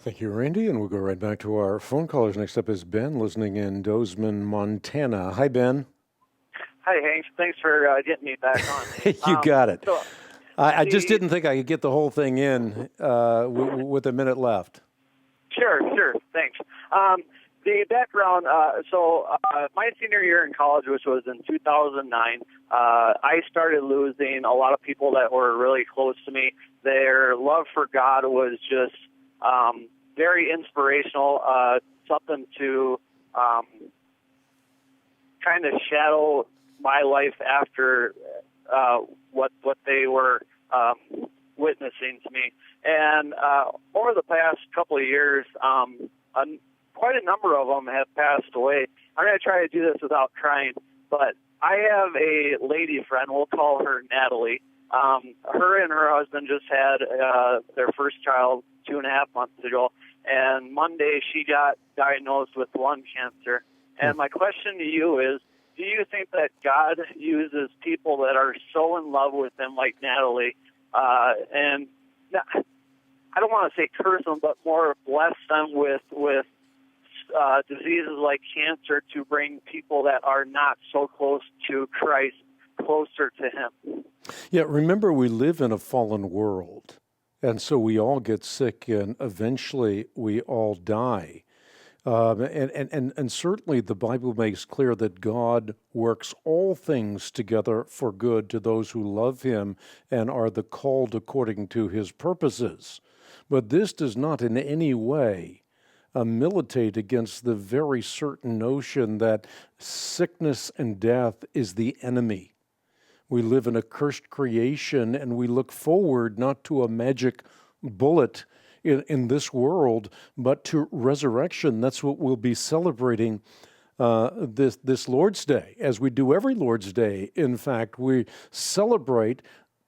Thank you, Randy, and we'll go right back to our phone callers. Next up is Ben, listening in Dozeman, Montana. Hi, Ben. Hi, Hank. Thanks for getting me back on. You got it. So I just the didn't think I could get the whole thing in with a minute left. Sure. Thanks. The background. My senior year in college, which was in 2009, I started losing a lot of people that were really close to me. Their love for God was just very inspirational. Something to kind of shadow my life after what they were witnessing to me. And over the past couple of years, quite a number of them have passed away. I'm going to try to do this without crying, but I have a lady friend. We'll call her Natalie. Her and her husband just had their first child 2.5 months ago, and Monday she got diagnosed with lung cancer. And my question to you is, do you think that God uses people that are so in love with Him, like Natalie, and I don't want to say curse them, but more bless them with diseases like cancer to bring people that are not so close to Christ closer to Him? Yeah, remember, we live in a fallen world, and so we all get sick, and eventually we all die. And certainly the Bible makes clear that God works all things together for good to those who love Him and are the called according to His purposes. But this does not in any way militate against the very certain notion that sickness and death is the enemy. We live in a cursed creation, and we look forward not to a magic bullet in this world, but to resurrection. That's what we'll be celebrating this Lord's Day, as we do every Lord's Day. In fact, we celebrate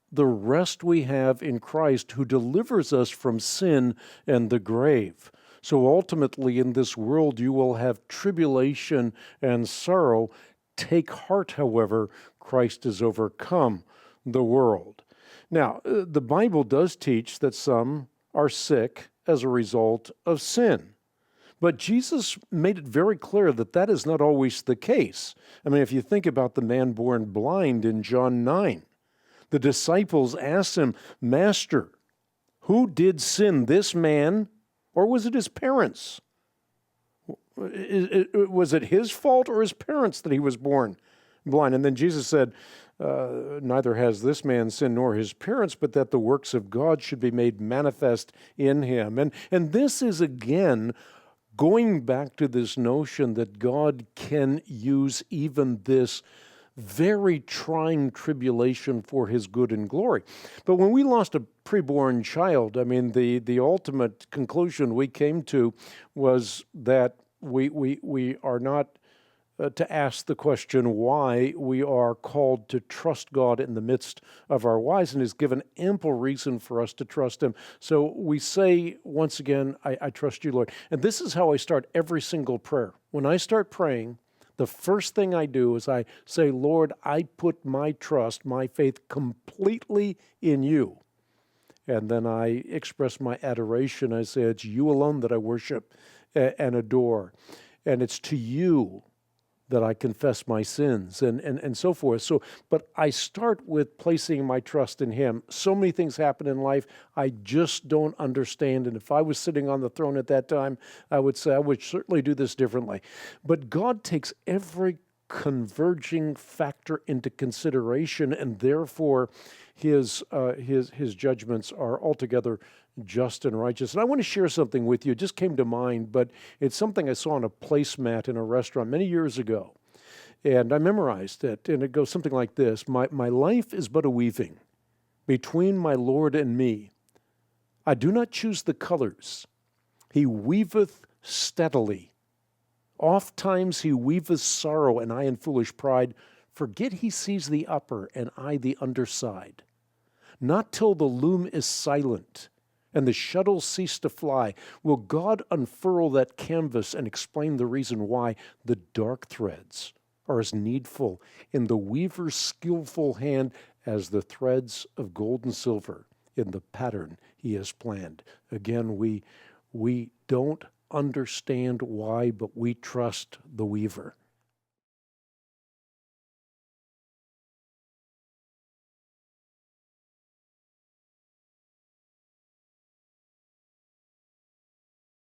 the rest we have in Christ, who delivers us from sin and the grave. So ultimately, in this world, you will have tribulation and sorrow. Take heart, however, Christ has overcome the world. Now, the Bible does teach that some are sick as a result of sin. But Jesus made it very clear that that is not always the case. I mean, if you think about the man born blind in John 9, the disciples asked him, "Master, who did sin, this man, or was it his parents? Was it his fault or his parents that he was born blind?" And then Jesus said, "Neither has this man sinned nor his parents, but that the works of God should be made manifest in him." And this is, again, going back to this notion that God can use even this very trying tribulation for His good and glory. But when we lost a preborn child, I mean, the ultimate conclusion we came to was that we are not to ask the question why. We are called to trust God in the midst of our lives, and is given ample reason for us to trust Him. So we say, once again, I trust you, Lord. And this is how I start every single prayer. When I start praying, the first thing I do is I say, "Lord, I put my trust, my faith completely in you." And then I express my adoration. I say, "It's you alone that I worship and adore. And it's to you that I confess my sins," and so forth. So, but I start with placing my trust in Him. So many things happen in life I just don't understand. And if I was sitting on the throne at that time, I would say I would certainly do this differently. But God takes every converging factor into consideration, and therefore His judgments are altogether just and righteous. And I want to share something with you. It just came to mind, but it's something I saw on a placemat in a restaurant many years ago. And I memorized it, and it goes something like this: My life is but a weaving between my Lord and me. I do not choose the colors. He weaveth steadily. Oft times He weaveth sorrow, and I in foolish pride forget He sees the upper, and I the underside. Not till the loom is silent and the shuttles cease to fly will God unfurl that canvas and explain the reason why the dark threads are as needful in the weaver's skillful hand as the threads of gold and silver in the pattern He has planned. Again, we We don't understand why, but we trust the weaver.